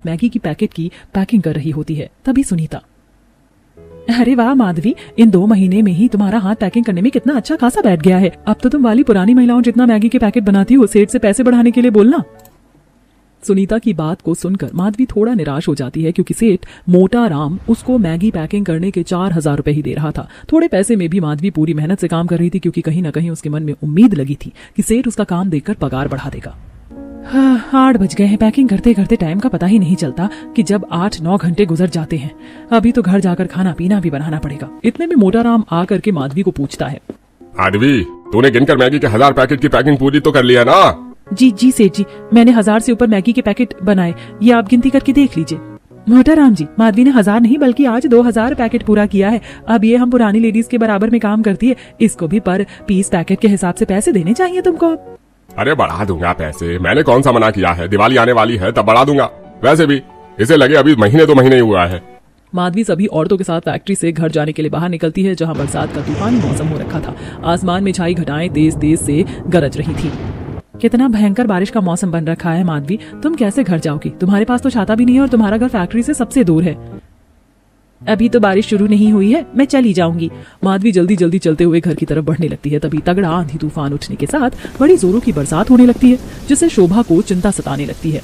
Maggi की packet की packing कर रही होती है। तभी सुनीता, अरे वाह माधवी, इन 2 महीने में ही तुम्हारा हाथ पैकिंग करने में कितना अच्छा खासा बैठ गया है। अब तो तुम वाली पुरानी महिलाओं जितना मैगी के पैकेट बनाती हो, सेठ से पैसे बढ़ाने के लिए बोलना। सुनीता की बात को सुनकर माधवी थोड़ा निराश हो जाती है, क्योंकि सेठ मोटा राम उसको मैगी पैकिंग करने के 4000 रुपए ही दे रहा था। थोड़े पैसे में भी माधवी पूरी मेहनत से काम कर रही थी, क्योंकि कहीं ना कहीं उसके मन में उम्मीद लगी थी कि सेठ उसका काम देखकर पगार बढ़ा देगा। 8 बज गए हैं। पैकिंग करते करते टाइम का पता ही नहीं चलता कि जब 8-9 घंटे गुजर जाते हैं। अभी तो घर जाकर खाना पीना भी बनाना पड़ेगा। इतने में मोटा राम आकर के माधवी को पूछता है, माधवी, तूने गिनकर मैगी के 1000 पैकेट की पैकिंग पूरी तो कर लिया ना? जी सेठ जी, मैंने 1000 से ऊपर मैगी के पैकेट बनाए, ये आप गिनती करके देख लीजिए। मोटा राम जी, माधवी ने 1000 नहीं बल्कि आज 2000 पैकेट पूरा किया है। अब ये हम पुरानी लेडीज के बराबर में काम करती है, इसको भी पर पीस पैकेट के हिसाब से पैसे देने चाहिए तुमको। अरे बढ़ा दूंगा पैसे, मैंने कौन सा मना किया है? दिवाली आने वाली है तब बढ़ा दूंगा। वैसे भी इसे लगे अभी महीने 2 महीने ही हुआ है। माधवी सभी औरतों के साथ फैक्ट्री से घर जाने के लिए बाहर निकलती है, जहां बरसात का तूफानी मौसम हो रखा था। आसमान में छाई घटाएं तेज तेज से गरज रही थी। कितना भयंकर बारिश का मौसम बन रखा है माधवी, तुम कैसे घर जाओगी? तुम्हारे पास तो छाता भी नहीं है और तुम्हारा घर फैक्ट्री से सबसे दूर है। अभी तो बारिश शुरू नहीं हुई है, मैं चली जाऊंगी। माधवी जल्दी जल्दी चलते हुए घर की तरफ बढ़ने लगती है। तभी तगड़ा आंधी तूफान उठने के साथ बड़ी जोरों की बरसात होने लगती है, जिससे शोभा को चिंता सताने लगती है।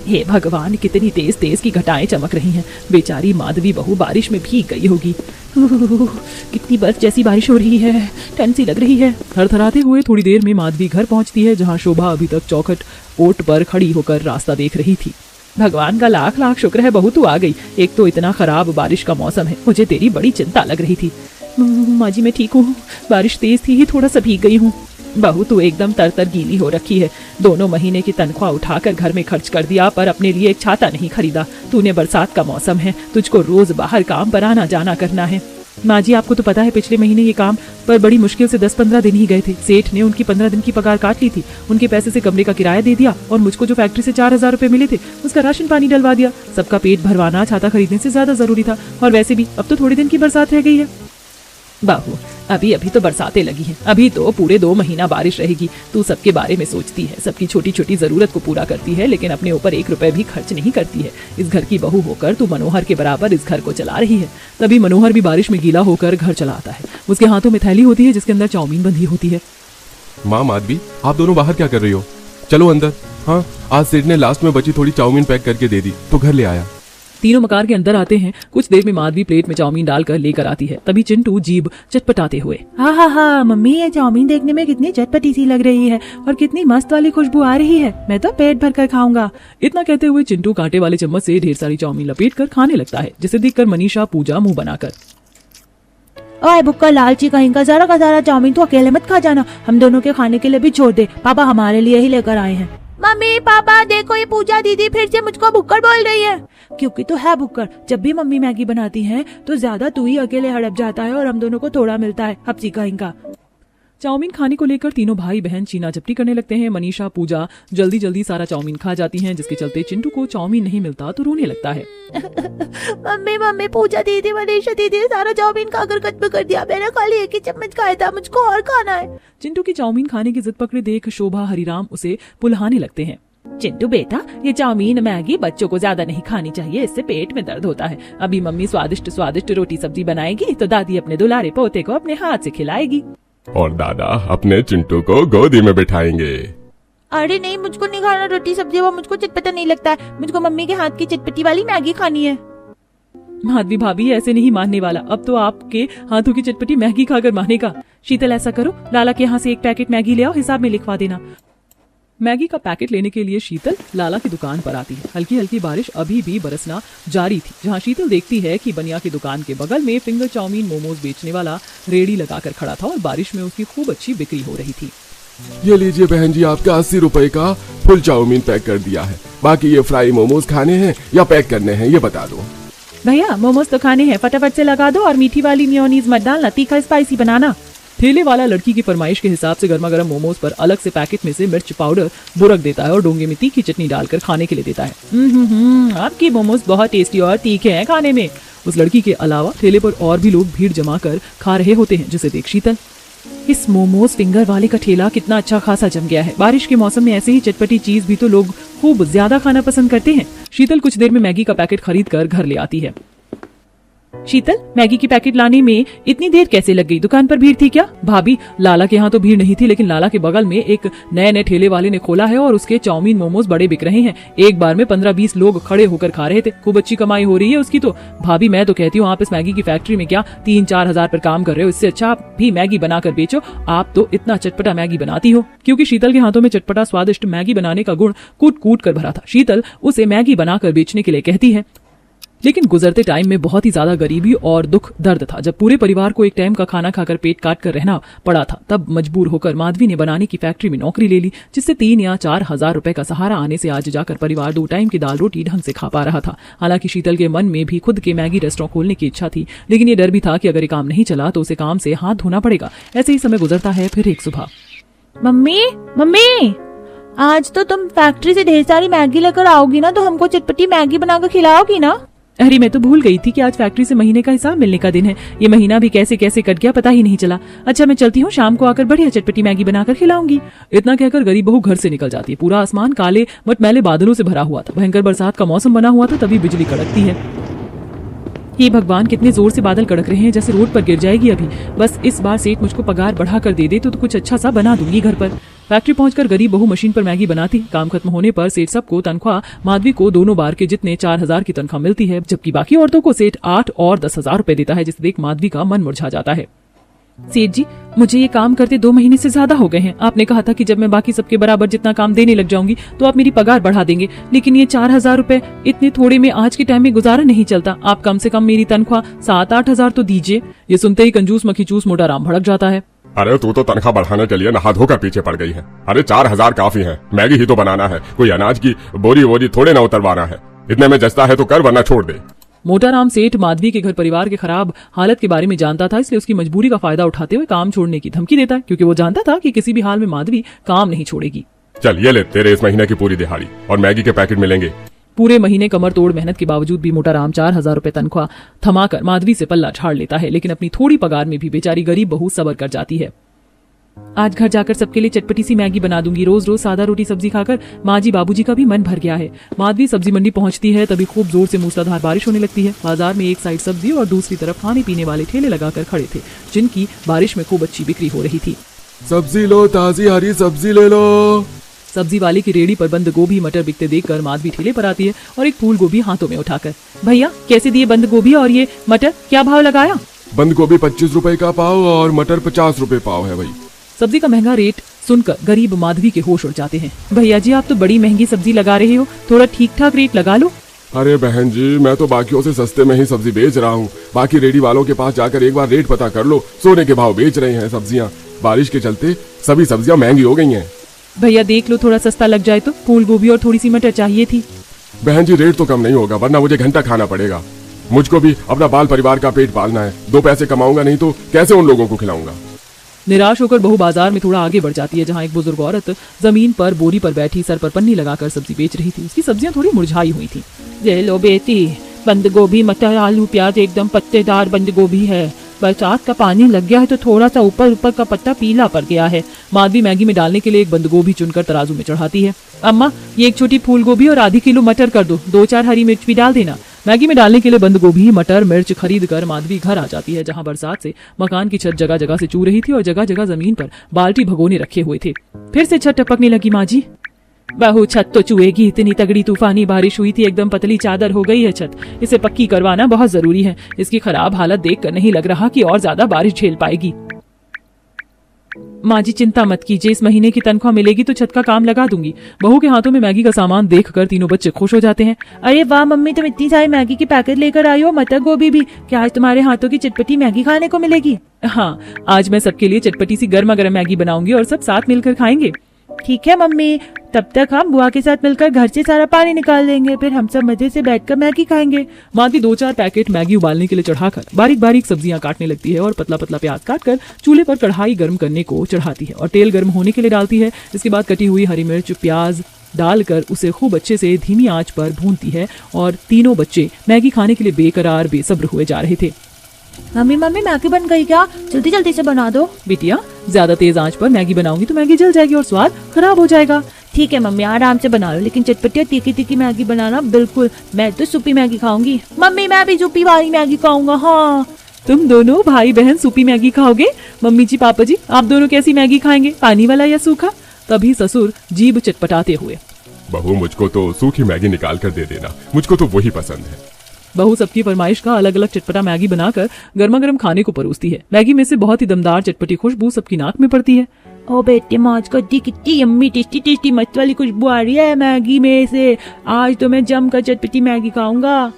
हे भगवान, कितनी तेज तेज की घटाएं चमक रही हैं। बेचारी माधवी बहू बारिश में भीग गई होगी। कितनी बर्फ जैसी बारिश हो रही है, ठंड सी लग रही है। थरथराते हुए थोड़ी देर में माधवी घर पहुंचती है, जहां शोभा अभी तक चौखट ओट पर खड़ी होकर रास्ता देख रही थी। भगवान का लाख लाख शुक्र है बहू तू आ गई। एक तो इतना खराब बारिश का मौसम है, मुझे तेरी बड़ी चिंता लग रही थी। माँ जी मैं ठीक हूँ, बारिश तेज थी ही थोड़ा सा भीग गई हूँ। बहू तू एकदम तरतर गीली हो रखी है। 2 महीने की तनख्वाह उठाकर घर में खर्च कर दिया, पर अपने लिए एक छाता नहीं खरीदा। तूने बरसात का मौसम है, तुझको रोज बाहर काम पर आना जाना करना है। माँ जी आपको तो पता है पिछले महीने ये काम पर बड़ी मुश्किल से 10-15 दिन ही गए थे। सेठ ने उनकी 15 दिन की पगार काट ली थी, उनके पैसे से कमरे का किराया दे दिया और मुझको जो फैक्ट्री से 4000 रुपए मिले थे उसका राशन पानी डलवा दिया। सबका पेट भरवाना छाता खरीदने से ज्यादा जरूरी था, और वैसे भी अब तो थोड़ी दिन की बरसात रह गई है। बाबू अभी तो बरसातें लगी हैं, अभी तो पूरे 2 महीना बारिश रहेगी। तू सबके बारे में सोचती है, सबकी छोटी छोटी जरूरत को पूरा करती है, लेकिन अपने ऊपर 1 रुपए भी खर्च नहीं करती है। इस घर की बहू होकर तू मनोहर के बराबर इस घर को चला रही है। तभी मनोहर भी बारिश में गीला होकर घर चला आता है। उसके हाथों में थैली होती है जिसके अंदर चाउमीन बंधी होती है। माँ माधवी, आप दोनों बाहर क्या कर रही हो? चलो अंदर। हाँ, आज सेठ ने लास्ट में बची थोड़ी चाउमीन पैक करके दे दी तो घर ले आया। तीनों मकान के अंदर आते हैं। कुछ देर में माधवी प्लेट में चाउमीन डालकर लेकर आती है। तभी चिंटू जीभ चटपटाते हुए, हाँ मम्मी ये चाउमीन देखने में कितनी चटपटी सी लग रही है और कितनी मस्त वाली खुशबू आ रही है, मैं तो पेट भर कर खाऊंगा। इतना कहते हुए चिंटू कांटे वाले चम्मच से ढेर सारी चाउमीन लपेट कर खाने लगता है, जिसे देखकर मनीषा पूजा मुंह बनाकर, ओए बुक्का लालची कहीं का, जरा का जरा चाउमीन तो अकेले मत खा जाना, हम दोनों के खाने के लिए भी छोड़ दे, पापा हमारे लिए ही लेकर आए हैं। मम्मी पापा देखो ये पूजा दीदी फिर से मुझको भुक्कड़ बोल रही है। क्योंकि तो है भुक्कड़, जब भी मम्मी मैगी बनाती है तो ज्यादा तू ही अकेले हड़प जाता है और हम दोनों को थोड़ा मिलता है, हप्सी कहीं का। चाउमीन खाने को लेकर तीनों भाई बहन चीना चपटी करने लगते हैं। मनीषा पूजा जल्दी जल्दी सारा चाउमीन खा जाती हैं, जिसके चलते चिंटू को चाउमीन नहीं मिलता तो रोने लगता है। मम्मी पूजा दीदी मनीषा दीदी सारा चाउमीन खाकर खत्म कर दिया, मैंने खाली 1 ही चम्मच खाया था, मुझको और खाना है। चिंटू की चाउमीन खाने की जिद पकड़े देख शोभा हरिराम उसे पुल्हाने लगते हैं। चिंटू बेटा, ये चाउमीन मैगी बच्चों को ज्यादा नहीं खानी चाहिए, इससे पेट में दर्द होता है। अभी मम्मी स्वादिष्ट स्वादिष्ट रोटी सब्जी बनाएगी तो दादी अपने दुलारे पोते को अपने हाथ से खिलाएगी और दादा अपने चिंटू को गोदी में बिठाएंगे। अरे नहीं, मुझको नहीं खाना रोटी सब्जी, वो मुझको चटपटा नहीं लगता है, मुझको मम्मी के हाथ की चटपटी वाली मैगी खानी है। माधवी भाभी ऐसे नहीं मानने वाला, अब तो आपके हाथों की चटपटी मैगी खाकर मानेगा। शीतल ऐसा करो, लाला के यहाँ से 1 पैकेट मैगी ले आओ, हिसाब में लिखवा देना। मैगी का पैकेट लेने के लिए शीतल लाला की दुकान पर आती है। हल्की हल्की बारिश अभी भी बरसना जारी थी, जहां शीतल देखती है कि बनिया की दुकान के बगल में फिंगर चाउमीन मोमोज बेचने वाला रेडी लगाकर खड़ा था और बारिश में उसकी खूब अच्छी बिक्री हो रही थी। ये लीजिए बहन जी, आपका 80 रुपए का फुल चाउमीन पैक कर दिया है, बाकी ये फ्राई मोमोज खाने हैं या पैक करने हैं ये बता दो। भैया मोमोज तो खाने हैं, फटाफट से लगा दो और मीठी वाली मेयोनीज मत डालना, तीखा स्पाइसी बनाना। ठेले वाला लड़की की फरमाइश के हिसाब से गर्मा गर्म मोमोज पर अलग से पैकेट में से मिर्च पाउडर बुरक देता है और डोंगे में तीखी चटनी डालकर खाने के लिए देता है। आपकी मोमोज बहुत टेस्टी और तीखे हैं खाने में। उस लड़की के अलावा ठेले पर और भी लोग भीड़ जमा कर खा रहे होते हैं, जिसे देख शीतल, इस मोमोज फिंगर वाले का ठेला कितना अच्छा खासा जम गया है। बारिश के मौसम में ऐसे ही चटपटी चीज भी तो लोग खूब ज्यादा खाना पसंद करते हैं। शीतल कुछ देर में मैगी का पैकेट खरीद कर घर ले आती है। शीतल, मैगी की पैकेट लाने में इतनी देर कैसे लग गई? दुकान पर भीड़ थी क्या? भाभी, लाला के यहाँ तो भीड़ नहीं थी, लेकिन लाला के बगल में एक नए ठेले वाले ने खोला है और उसके चाउमीन मोमोज बड़े बिक रहे हैं। एक बार में 15-20 लोग खड़े होकर खा रहे थे। खूब अच्छी कमाई हो रही है उसकी तो। भाभी, मैं तो कहती हूँ आप इस मैगी की फैक्ट्री में क्या 3-4 हजार पर काम कर रहे हो, इससे अच्छा आप भी मैगी बनाकर बेचो। आप तो इतना चटपटा मैगी बनाती हो। क्योंकि शीतल के हाथों में चटपटा स्वादिष्ट मैगी बनाने का गुण कूट कूट कर भरा था। शीतल उसे मैगी बनाकर बेचने के लिए कहती है। लेकिन गुजरते टाइम में बहुत ही ज्यादा गरीबी और दुख दर्द था। जब पूरे परिवार को एक टाइम का खाना खाकर पेट काट कर रहना पड़ा था, तब मजबूर होकर माधवी ने बनाने की फैक्ट्री में नौकरी ले ली, जिससे 3 या 4 हजार रुपए का सहारा आने से आज जाकर परिवार 2 टाइम की दाल रोटी ढंग से खा पा रहा था। हालांकि शीतल के मन में भी खुद के मैगी रेस्टोरेंट खोलने की इच्छा थी, लेकिन ये डर भी था कि अगर ये काम नहीं चला तो उसे काम से हाथ धोना पड़ेगा। ऐसे ही समय गुजरता है। फिर एक सुबह, मम्मी मम्मी, आज तो तुम फैक्ट्री से ढेर सारी मैगी लेकर आओगी ना, तो हमको चटपटी मैगी बनाकर खिलाओगी ना? अरे मैं तो भूल गई थी कि आज फैक्ट्री से महीने का हिसाब मिलने का दिन है। ये महीना भी कैसे कैसे कट गया पता ही नहीं चला। अच्छा मैं चलती हूँ, शाम को आकर बढ़िया चटपटी मैगी बनाकर खिलाऊंगी। इतना कहकर गरीब बहू घर से निकल जाती है। पूरा आसमान काले मटमैले बादलों से भरा हुआ था। भयंकर बरसात का मौसम बना हुआ था। तभी बिजली कड़कती है। ये भगवान, कितने जोर से बादल कड़क रहे हैं, जैसे रोड पर गिर जाएगी अभी। बस इस बार सेठ मुझको पगार बढ़ा कर दे दे तो कुछ अच्छा सा बना दूंगी घर पर। फैक्ट्री पहुंचकर गरीब बहू मशीन पर मैगी बनाती। काम खत्म होने पर सेठ सबको तनख्वाह माधवी को दोनों बार के जितने 4 हजार की तनख्वाह मिलती है, जबकि बाकी औरतों को सेठ 8 और 10 हजार रुपए देता है, जिसे देख माधवी का मन मुरझा जाता है। सेठ जी, मुझे ये काम करते 2 महीने से ज्यादा हो गए हैं। आपने कहा था कि जब मैं बाकी सबके बराबर जितना काम देने लग जाऊंगी तो आप मेरी पगार बढ़ा देंगे, लेकिन ये 4 हजार रुपए इतने थोड़े में आज के टाइम में गुजारा नहीं चलता। आप कम से कम मेरी तनख्वाह 7-8 हजार तो दीजिए। ये सुनते ही कंजूस मखीचूस मोटा राम भड़क जाता है। अरे तू तो तनख्वाह बढ़ाने के लिए नहा धोकर पीछे पड़ गई है। अरे 4 हजार काफी है, मैगी ही तो बनाना है, कोई अनाज की बोरी वोरी थोड़े ना उतरवाना है। इतने में जचता है तो कर, वरना छोड़ दे। मोटाराम सेठ माधवी के घर परिवार के खराब हालत के बारे में जानता था, इसलिए उसकी मजबूरी का फायदा उठाते हुए काम छोड़ने की धमकी देता है, क्योंकि वो जानता था कि किसी भी हाल में माधवी काम नहीं छोड़ेगी। चल ये ले तेरे इस महीने की पूरी दिहाड़ी और मैगी के पैकेट मिलेंगे। पूरे महीने कमर तोड़ मेहनत के बावजूद भी मोटाराम 4 हजार रुपए तनख्वाह थमाकर माधवी से पल्ला झाड़ लेता है, लेकिन अपनी थोड़ी पगार में भी बेचारी गरीब बहू सब्र कर जाती है। आज घर जाकर सबके लिए चटपटी सी मैगी बना दूंगी। रोज रोज सादा रोटी सब्जी खाकर माँ जी बाबूजी का भी मन भर गया है। माधवी सब्जी मंडी पहुंचती है, तभी खूब जोर से मूसलाधार बारिश होने लगती है। बाजार में एक साइड सब्जी और दूसरी तरफ खाने पीने वाले ठेले लगाकर खड़े थे, जिनकी बारिश में खूब अच्छी बिक्री हो रही थी। सब्जी लो, ताजी हरी सब्जी ले लो। सब्जी वाले की रेडी पर बंद गोभी मटर बिकते देखकर माधवी ठेले पर आती है और एक फूल गोभी हाथों में उठाकर, भैया कैसे दिए बंद गोभी और ये मटर, क्या भाव लगाया? बंद गोभी 25 रुपए का पाव और मटर 50 रुपए पाव है भाई। सब्जी का महंगा रेट सुनकर गरीब माधवी के होश उड़ जाते हैं। भैया जी, आप तो बड़ी महंगी सब्जी लगा रहे हो, थोड़ा ठीक ठाक रेट लगा लो। अरे बहन जी, मैं तो बाकियों से सस्ते में ही सब्जी बेच रहा हूँ। बाकी रेडी वालों के पास जाकर एक बार रेट पता कर लो। सोने के भाव बेच रहे हैं सब्जियाँ। बारिश के चलते सभी सब्जियाँ महंगी हो गई हैं। भैया देख लो, थोड़ा सस्ता लग जाए तो। फूल गोभी और थोड़ी सी मटर चाहिए थी। बहन जी, रेट तो कम नहीं होगा, वरना मुझे घंटा खाना पड़ेगा। मुझको भी अपना बाल परिवार का पेट पालना है। 2 पैसे कमाऊंगा नहीं तो कैसे उन लोगों को खिलाऊंगा। निराश होकर बहू बाजार में थोड़ा आगे बढ़ जाती है, जहाँ एक बुजुर्ग औरत जमीन पर बोरी पर बैठी सर पर पन्नी लगाकर सब्जी बेच रही थी। उसकी सब्जियां थोड़ी मुरझाई हुई थी। ये लो बेटी, बंद गोभी मटर आलू प्याज एकदम पत्तेदार बंद गोभी है। बरसात का पानी लग गया है तो थोड़ा सा ऊपर ऊपर का पत्ता पीला पड़ गया है। माधवी मैगी में डालने के लिए एक बंद गोभी चुनकर तराजू में चढ़ाती है। अम्मा, ये एक छोटी फूल गोभी और आधी किलो मटर कर दो। 2-4 हरी मिर्च भी डाल देना। मैगी में डालने के लिए बंद गोभी मटर मिर्च खरीद कर माधवी घर आ जाती है, जहाँ बरसात से मकान की छत जगह जगह से चू रही थी और जगह जगह जमीन पर बाल्टी भगोने रखे हुए थे। फिर से छत टपकने लगी। माँ जी, बहू छत तो चुएगी, इतनी तगड़ी तूफानी बारिश हुई थी, एकदम पतली चादर हो गई है छत। इसे पक्की करवाना बहुत जरूरी है। इसकी खराब हालत देखकर नहीं लग रहा कि और ज्यादा बारिश झेल पाएगी। माँ जी चिंता मत कीजिए, इस महीने की तनख्वाह मिलेगी तो छत का काम लगा दूंगी। बहू के हाथों में मैगी का सामान देखकर तीनों बच्चे खुश हो जाते हैं। अरे वाह मम्मी, तुम इतनी सारी मैगी की पैकेट लेकर आई हो, मटर गोभी भी। क्या आज तुम्हारे हाथों की चटपटी मैगी खाने को मिलेगी? हाँ, आज मैं सबके लिए चटपटी सी गर्मा गर्म मैगी बनाऊंगी और सब साथ मिलकर खाएंगे। ठीक है मम्मी, तब तक हम बुआ के साथ मिलकर घर से सारा पानी निकाल देंगे, फिर हम सब मजे से बैठकर मैगी खाएंगे। माधवी 2-4 पैकेट मैगी उबालने के लिए चढ़ाकर बारीक बारीक सब्जियां काटने लगती है और पतला पतला प्याज काटकर चूल्हे पर कढ़ाई गर्म करने को चढ़ाती है और तेल गर्म होने के लिए डालती है। इसके बाद कटी हुई हरी मिर्च प्याज डालकर उसे खूब अच्छे से धीमी आंच पर भूनती है और तीनों बच्चे मैगी खाने के लिए बेकरार बेसब्र हुए जा रहे थे। मम्मी मैगी बन गई क्या? जल्दी जल्दी से बना दो। बिटिया, ज्यादा तेज आंच पर मैगी बनाऊंगी तो मैगी जल जाएगी और स्वाद खराब हो जाएगा। ठीक है मम्मी, आराम से बना लो, लेकिन चटपटी और तीखी तीखी मैगी बनाना बिल्कुल। मैं तो सूपी मैगी खाऊंगी। मम्मी मैं भी सूपी वाली मैगी खाऊंगा। हाँ तुम दोनों भाई बहन सूपी मैगी खाओगे? मम्मी जी पापा जी आप दोनों कैसी मैगी खाएंगे, पानी वाला या सूखा? तभी ससुर जीभ चटपटाते हुए, बहू मुझको तो सूखी मैगी निकाल कर दे देना, मुझको तो वही पसंद है। बहू सबकी फरमाइश का अलग अलग चटपटा मैगी बनाकर गर्मा गर्म खाने को परोसती है। मैगी में से बहुत ही दमदार चटपटी खुशबू सबकी नाक में पड़ती है। ओ बेटे मौज को कितनी यम्मी टेस्टी टेस्टी मस्त वाली खुशबू आ रही है मैगी में से। आज तो मैं जमकर चटपटी मैगी खाऊंगा।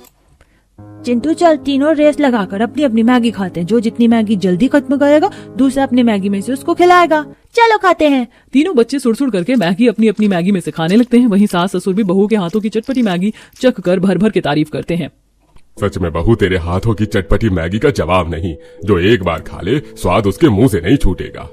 चिंटू चल तीनों रेस लगाकर अपनी अपनी मैगी खाते हैं। जो जितनी मैगी जल्दी खत्म करेगा दूसरा अपनी मैगी में से उसको खिलाएगा। चलो खाते हैं। तीनों बच्चे सुड़ करके मैगी अपनी अपनी मैगी में से खाने लगते हैं। वहीं सास ससुर भी बहू के हाथों की चटपटी मैगी चख कर भर भर के तारीफ करते हैं। सच में बहू तेरे हाथों की चटपटी मैगी का जवाब नहीं। जो एक बार खा ले स्वाद उसके मुंह से नहीं छूटेगा।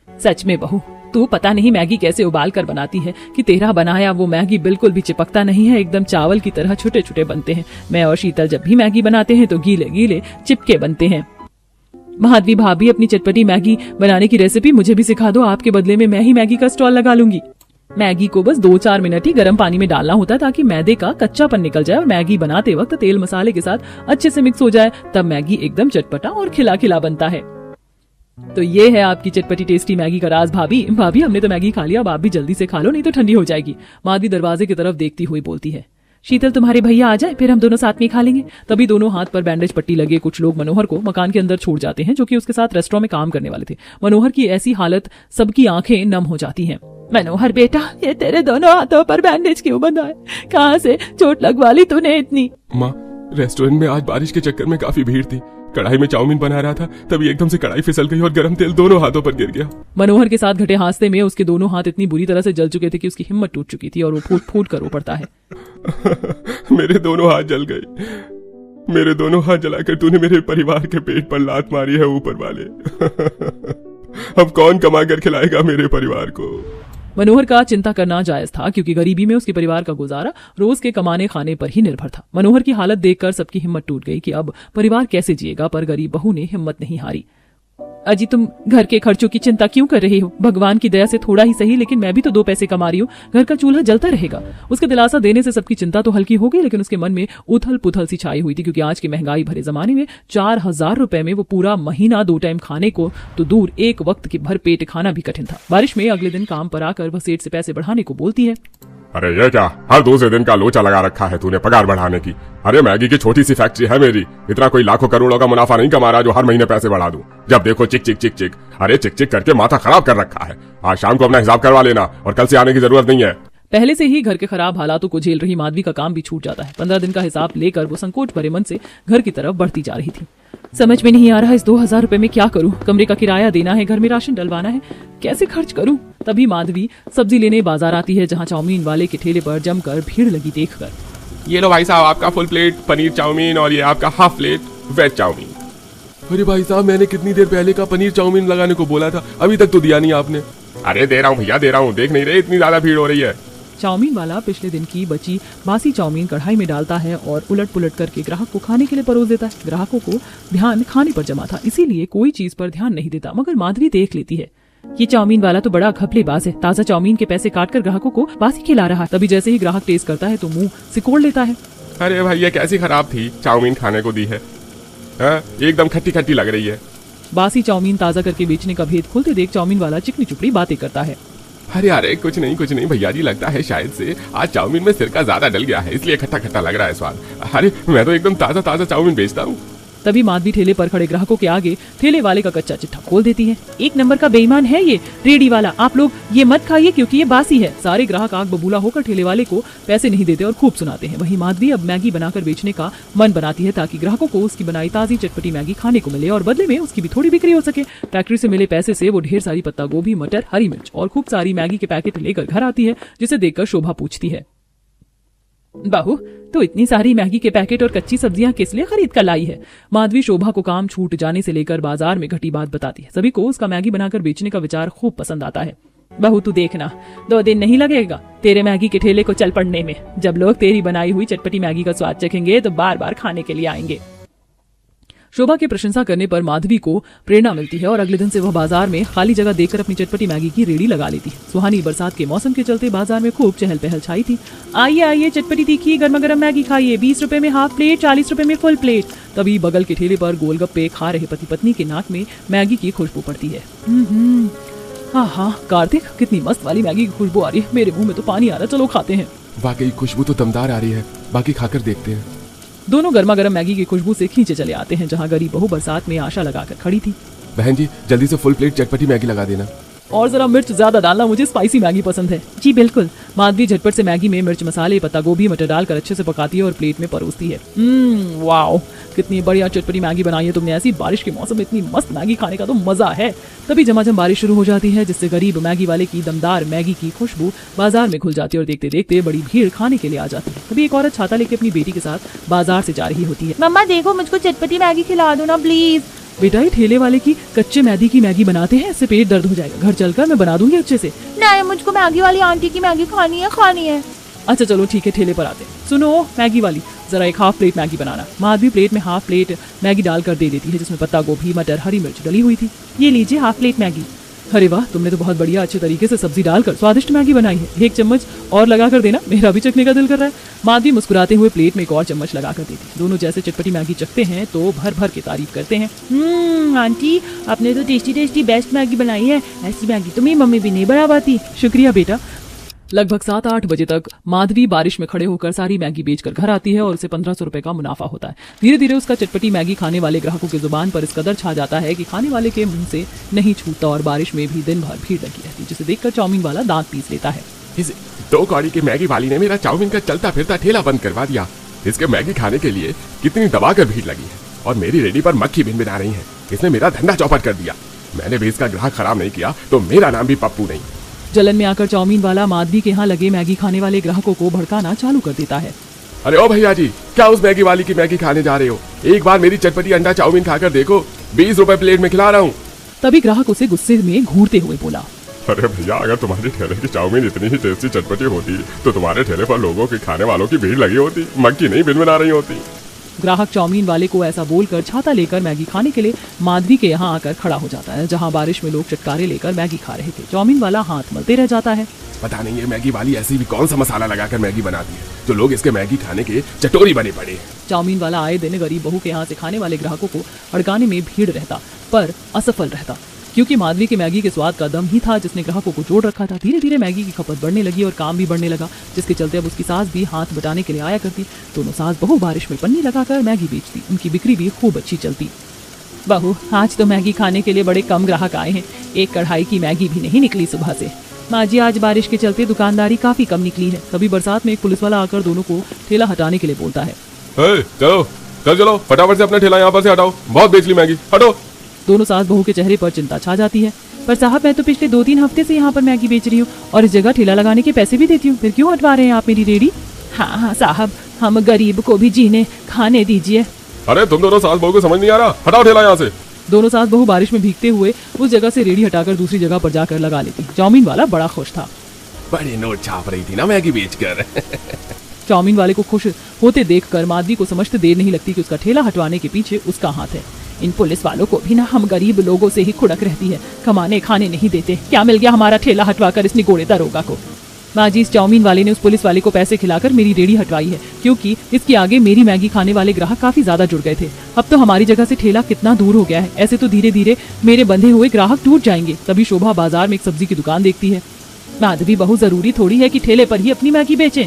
सच में बहू तू पता नहीं मैगी कैसे उबाल कर बनाती है कि तेरा बनाया वो मैगी बिल्कुल भी चिपकता नहीं है, एकदम चावल की तरह छोटे छोटे बनते हैं। मैं और शीतल जब भी मैगी बनाते हैं तो गीले गीले चिपके बनते हैं। माधवी भाभी अपनी चटपटी मैगी बनाने की रेसिपी मुझे भी सिखा दो, आपके बदले में मैं ही मैगी का स्टॉल लगा लूंगी। मैगी को बस 2-4 मिनट ही गर्म पानी में डालना होता है ताकि मैदे का कच्चापन निकल जाए और मैगी बनाते वक्त तेल मसाले के साथ अच्छे से मिक्स हो जाए, तब मैगी एकदम चटपटा और खिला खिला बनता है। तो ये है आपकी चटपटी टेस्टी मैगी का राज। भाभी भाभी हमने तो मैगी खा लिया, अब आप भी जल्दी से खा लो नहीं तो ठंडी हो जाएगी। माधवी दरवाजे की तरफ देखती हुई बोलती है। शीतल तुम्हारे भैया आ जाए फिर हम दोनों साथ में खा लेंगे। तभी दोनों हाथ पर बैंडेज पट्टी लगे कुछ लोग मनोहर को मकान के अंदर छोड़ जाते हैं, जो कि उसके साथ रेस्टोरेंट में काम करने वाले थे। मनोहर की ऐसी हालत सबकी आंखें नम हो जाती हैं। मनोहर बेटा ये तेरे दोनों हाथों पर बैंडेज क्यों बंधा है? कहाँ से चोट लगवा ली तूने इतनी? माँ रेस्टोरेंट में आज बारिश के चक्कर में काफी भीड़ थी। कढ़ाई में चाउमीन बना रहा था, तभी एकदम से कढ़ाई फिसल गई और गरम तेल दोनों हाथों पर गिर गया। मनोहर के साथ घटे हादसे में उसके दोनों हाथ इतनी बुरी तरह से जल चुके थे कि उसकी हिम्मत टूट चुकी थी और वो फूट फूट कर रो पड़ता है। मेरे दोनों हाथ जल गए। मेरे दोनों हाथ जलाकर तूने मेरे परिवार के पेट पर लात मारी है ऊपर वाले। अब कौन कमा कर खिलाएगा मेरे परिवार को? मनोहर का चिंता करना जायज था क्योंकि गरीबी में उसके परिवार का गुजारा रोज के कमाने खाने पर ही निर्भर था। मनोहर की हालत देखकर सबकी हिम्मत टूट गई कि अब परिवार कैसे जिएगा, पर गरीब बहू ने हिम्मत नहीं हारी। अजी तुम घर के खर्चों की चिंता क्यों कर रही हो? भगवान की दया से थोड़ा ही सही लेकिन मैं भी तो 2 पैसे कमा रही हूँ, घर का चूल्हा जलता रहेगा। उसके दिलासा देने से सबकी चिंता तो हल्की हो गई, लेकिन उसके मन में उथल पुथल सी छाई हुई थी क्योंकि आज के महंगाई भरे जमाने में 4000 रुपए में वो पूरा महीना 2 टाइम खाने को तो दूर एक वक्त के भर पेट खाना भी कठिन था। बारिश में अगले दिन काम पर आकर वह सेठ से पैसे बढ़ाने को बोलती है। अरे ये क्या, हर दूसरे दिन का लोचा लगा रखा है तूने पगार बढ़ाने की। अरे मैगी की छोटी सी फैक्ट्री है मेरी, इतना कोई लाखों करोड़ों का मुनाफा नहीं कमा रहा जो हर महीने पैसे बढ़ा दूं। जब देखो चिक चिक चिक चिक। अरे चिक चिक करके माथा खराब कर रखा है। आज शाम को अपना हिसाब करवा लेना और कल से आने की जरूरत नहीं है। पहले से ही घर के खराब हालातों को झेल रही माधवी का काम भी छूट जाता है। 15 दिन का हिसाब लेकर वो संकोच भरे मन से घर की तरफ बढ़ती जा रही थी। समझ में नहीं आ रहा इस 2000 रुपए में क्या करूं? कमरे का किराया देना है, घर में राशन डलवाना है, कैसे खर्च करूं? तभी माधवी सब्जी लेने बाजार आती है जहां चाउमीन वाले के ठेले पर जमकर भीड़ लगी देखकर। ये लो भाई साहब आपका फुल प्लेट पनीर चाउमीन और ये आपका हाफ प्लेट वेज चाउमीन। अरे भाई साहब मैंने कितनी देर पहले का पनीर चाउमीन लगाने को बोला था, अभी तक तो दिया नहीं आपने। अरे दे रहा हूँ भैया दे रहा हूँ, देख नहीं रहे इतनी ज्यादा भीड़ हो रही है। चाउमीन वाला पिछले दिन की बची बासी चाउमीन कढ़ाई में डालता है और उलट पुलट करके ग्राहक को खाने के लिए परोस देता है। ग्राहकों को ध्यान खाने पर जमा था, इसीलिए कोई चीज पर ध्यान नहीं देता, मगर माधवी देख लेती है ये चाउमीन वाला तो बड़ा घपलेबाज है। ताजा चाउमीन के पैसे काटकर ग्राहकों को बासी खिला रहा है। तभी जैसे ही ग्राहक टेस्ट करता है तो मुंह सिकोड़ लेता है। अरे भाई ये कैसी खराब थी चाउमीन खाने को दी है, एकदम खट्टी खट्टी लग रही है। बासी चाउमीन ताजा करके बेचने का भेद खुलते देख चाउमीन वाला चिकनी चुपड़ी बातें करता है। अरे कुछ नहीं भैया जी, लगता है शायद से आज चाउमीन में सिरका ज्यादा डल गया है इसलिए खट्टा खट्टा लग रहा है स्वाद। अरे मैं तो एकदम ताजा ताजा चाउमीन बेचता हूँ। तभी माधवी ठेले पर खड़े ग्राहकों के आगे ठेले वाले का कच्चा चिट्ठा खोल देती है। 1 नंबर का बेईमान है ये रेडी वाला, आप लोग ये मत खाइए क्योंकि ये बासी है। सारे ग्राहक आग बबूला होकर ठेले वाले को पैसे नहीं देते और खूब सुनाते हैं। वहीं माधवी अब मैगी बनाकर बेचने का मन बनाती है ताकि ग्राहकों को उसकी बनाई ताजी चटपटी मैगी खाने को मिले और बदले में उसकी भी थोड़ी बिक्री हो सके। फैक्ट्री से मिले पैसे से वो ढेर सारी पत्ता गोभी, मटर, हरी मिर्च और खूब सारी मैगी के पैकेट लेकर घर आती है, जिसे देखकर शोभा पूछती है, बहू तो इतनी सारी मैगी के पैकेट और कच्ची सब्जियां किस लिए खरीद कर लाई है? माधवी शोभा को काम छूट जाने से लेकर बाजार में घटी बात बताती है। सभी को उसका मैगी बनाकर बेचने का विचार खूब पसंद आता है। बहू तू देखना 2 दिन नहीं लगेगा तेरे मैगी के ठेले को चल पड़ने में। जब लोग तेरी बनाई हुई चटपटी मैगी का स्वाद चखेंगे तो बार बार खाने के लिए आएंगे। शोभा की प्रशंसा करने पर माधवी को प्रेरणा मिलती है और अगले दिन से वह बाजार में खाली जगह देखकर अपनी चटपटी मैगी की रेडी लगा लेती है। सुहानी बरसात के मौसम के चलते बाजार में खूब चहल पहल छाई थी। आइए आइए चटपटी तीखी गर्मा गर्म मैगी खाइए, 20 रुपए में हाफ प्लेट, 40 रुपए में फुल प्लेट। तभी बगल के ठेले पर गोलगप्पे खा रहे पति पत्नी के नाक में मैगी की खुशबू पड़ती है। हाँ कार्तिक, कितनी मस्त वाली मैगी की खुशबू आ रही है, मेरे मुंह में तो पानी आ रहा, चलो खाते हैं। वाकई खुशबू तो दमदार आ रही है, बाकी खाकर देखते हैं। दोनों गर्मा गर्म मैगी की खुशबू से खींचे चले आते हैं जहाँ गरीब बहू बरसात में आशा लगाकर खड़ी थी। बहन जी जल्दी से फुल प्लेट चटपटी मैगी लगा देना। और जरा मिर्च ज्यादा डालना, मुझे स्पाइसी मैगी पसंद है। जी बिल्कुल। माधवी झटपट से मैगी में मिर्च मसाले, पत्ता गोभी, मटर डालकर अच्छे से पकाती है और प्लेट में परोसती है। वाओ, कितनी बढ़िया चटपटी मैगी बनाई है तुमने। ऐसी बारिश के मौसम में इतनी मस्त मैगी खाने का तो मजा है। तभी झमाझम बारिश शुरू हो जाती है जिससे गरीब मैगी वाले की दमदार मैगी की खुशबू बाजार में घुल जाती है और देखते देखते बड़ी भीड़ खाने के लिए आ जाती है। तभी एक औरत छाता लेकर अपनी बेटी के साथ बाजार से जा रही होती है। मम्मा देखो, मुझको चटपटी मैगी खिला दो ना प्लीज। बेटा, ये ठेले वाले की कच्चे मैदी की मैगी बनाते हैं, इससे पेट दर्द हो जाएगा। घर चलकर मैं बना दूंगी अच्छे से। नहीं, मुझको मैगी वाली आंटी की मैगी खानी है। अच्छा चलो ठीक है, ठेले पर आते। सुनो मैगी वाली, जरा एक हाफ प्लेट मैगी बनाना। माधवी प्लेट में हाफ प्लेट मैगी डालकर दे देती है जिसमें पत्ता गोभी, मटर, हरी मिर्च डली हुई थी। ये लीजिए हाफ प्लेट मैगी। अरे वाह, तुमने तो बहुत बढ़िया अच्छे तरीके से सब्जी डालकर स्वादिष्ट मैगी बनाई है। एक चम्मच और लगा कर देना, मेरा भी चखने का दिल कर रहा है। माधवी मुस्कुराते हुए प्लेट में एक और चम्मच लगा कर देती। दोनों जैसे चटपटी मैगी चखते हैं तो भर भर के तारीफ करते हैं। आंटी, आपने तो टेस्टी बेस्ट मैगी बनाई है। ऐसी मैगी तो मेरी मम्मी भी नहीं बना पाती। शुक्रिया बेटा। लगभग 7-8 बजे तक माधवी बारिश में खड़े होकर सारी मैगी बेचकर घर आती है और उसे 1500 रुपए का मुनाफा होता है। धीरे धीरे उसका चटपटी मैगी खाने वाले ग्राहकों की जुबान पर इस कदर छा जाता है कि खाने वाले के मुंह से नहीं छूटता और बारिश में भी दिन भर भीड़ लगी रहती है, जिसे देखकर चाउमीन वाला दांत पीस लेता है। इस 2 कौड़ी की मैगी वाली ने मेरा चाउमीन का चलता फिरता ठेला बंद करवा दिया। इसके मैगी खाने के लिए कितनी दबाकर भीड़ लगी है और मेरी रेडी पर मक्खी भिनभिना रही है। इसने मेरा धंधा चौपट कर दिया। मैंने भी इसका ग्राहक खराब नहीं किया तो मेरा नाम भी पप्पू नहीं। जलन में आकर चाउमीन वाला माधवी के यहाँ लगे मैगी खाने वाले ग्राहकों को भड़काना चालू कर देता है। अरे ओ भैया जी, क्या उस मैगी वाली की मैगी खाने जा रहे हो? एक बार मेरी चटपटी अंडा चाउमीन खाकर देखो, 20 रुपए प्लेट में खिला रहा हूँ। तभी ग्राहक उसे गुस्से में घूरते हुए बोला, अरे भैया, अगर तुम्हारे ठेले की चाउमीन इतनी ही टेस्टी चटपटी होती तो तुम्हारे ठेले पर लोगों की खाने वालों की भीड़ लगी होती, मक्खी नहीं भिनभिना रही होती। ग्राहक चाउमीन वाले को ऐसा बोलकर छाता लेकर मैगी खाने के लिए माधवी के यहाँ आकर खड़ा हो जाता है जहाँ बारिश में लोग चटकारे लेकर मैगी खा रहे थे। चाउमीन वाला हाथ मलते रह जाता है। पता नहीं ये मैगी वाली ऐसी भी कौन सा मसाला लगाकर मैगी बनाती है जो लोग इसके मैगी खाने के चटोरी बने पड़े हैं। चाउमीन वाला आए दिन गरीब बहू के यहाँ से खाने वाले ग्राहकों को अड़काने में भीड़ रहता पर असफल रहता, क्योंकि माधवी के मैगी के स्वाद का दम ही था जिसने ग्राहकों को जोड़ रखा था। धीरे धीरे मैगी की खपत बढ़ने लगी और काम भी बढ़ने लगा, जिसके चलते अब उसकी सास भी हाथ बटाने के लिए आया करती। दोनों सास बहू बारिश में पन्नी लगाकर मैगी बेचती। उनकी बिक्री भी खूब अच्छी चलती। बहू, आज तो मैगी खाने के लिए बड़े कम ग्राहक आए हैं, एक कढ़ाई की मैगी भी नहीं निकली सुबह से। माँ जी, आज बारिश के चलते दुकानदारी काफी कम निकली है। तभी बरसात में एक पुलिस वाला आकर दोनों को ठेला हटाने के लिए बोलता है। चलो फटाफट से अपना ठेला यहाँ पर से हटाओ, बहुत बेच ली मैगी, हटो। दोनों सास बहू के चेहरे पर चिंता छा जाती है। पर साहब, मैं तो पिछले 2-3 हफ्ते से यहाँ पर मैगी बेच रही हूँ और इस जगह ठेला लगाने के पैसे भी देती हूँ, फिर क्यों हटवा रहे हैं आप मेरी रेडी? हाँ साहब, हम गरीब को भी जीने खाने दीजिए। अरे तुम दोनों सास बहू को समझ नहीं आ रहा, हटाओ ठेला यहाँ से। दोनों सास बहू बारिश में भीगते हुए उस जगह से रेडी हटाकर दूसरी जगह पर जाकर लगा लेती। चाउमीन वाला बड़ा खुश था। बड़े नोट छाप रही थी ना मैगी बेचकर। चाउमीन वाले को खुश होते देखकर माधवी को समझते देर नहीं लगती कि उसका ठेला हटवाने के पीछे उसका हाथ है। इन पुलिस वालों को भी ना हम गरीब लोगों से ही खुड़क रहती है, कमाने खाने नहीं देते। क्या मिल गया हमारा ठेला हटवाकर इस निगोड़े दरोगा को? माँ जी, इस चाउमीन वाले ने उस पुलिस वाले को पैसे खिलाकर मेरी रेडी हटवाई है, क्योंकि इसके आगे मेरी मैगी खाने वाले ग्राहक काफी ज्यादा जुड़ गए थे। अब तो हमारी जगह से ठेला कितना दूर हो गया है, ऐसे तो धीरे धीरे मेरे बंधे हुए ग्राहक टूट जाएंगे। तभी शोभा बाजार में एक सब्जी की दुकान देखती है। माधवी, बहुत जरूरी थोड़ी है कि ठेले पर ही अपनी मैगी बेचें।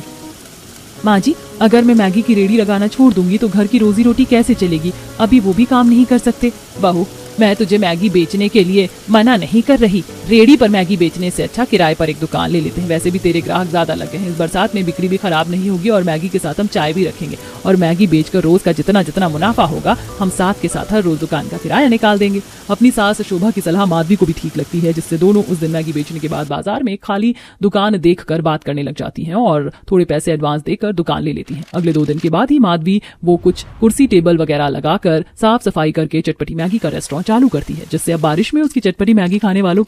माँ जी, अगर मैं मैगी की रेडी लगाना छोड़ दूंगी तो घर की रोजी रोटी कैसे चलेगी? अभी वो भी काम नहीं कर सकते। बहू, मैं तुझे मैगी बेचने के लिए मना नहीं कर रही। रेडी पर मैगी बेचने से अच्छा किराए पर एक दुकान ले लेते हैं। वैसे भी तेरे ग्राहक ज्यादा लगे हैं, इस बरसात में बिक्री भी खराब नहीं होगी और मैगी के साथ हम चाय भी रखेंगे और मैगी बेचकर रोज का जितना जितना मुनाफा होगा हम साथ के साथ हर रोज दुकान का किराया निकाल देंगे। अपनी सास शोभा की सलाह माधवी को भी ठीक लगती है, जिससे दोनों उस दिन मैगी बेचने के बाद बाजार में खाली दुकान देखकर बात करने लग जाती हैं और थोड़े पैसे एडवांस देकर दुकान ले लेती हैं। अगले 2 दिन के बाद ही माधवी वो कुछ कुर्सी टेबल वगैरह लगाकर साफ सफाई करके चटपटी मैगी का रेस्टोरेंट चालू करती है, जिससे अब बारिश में उसकी चटपटी मैगी खाने वालों की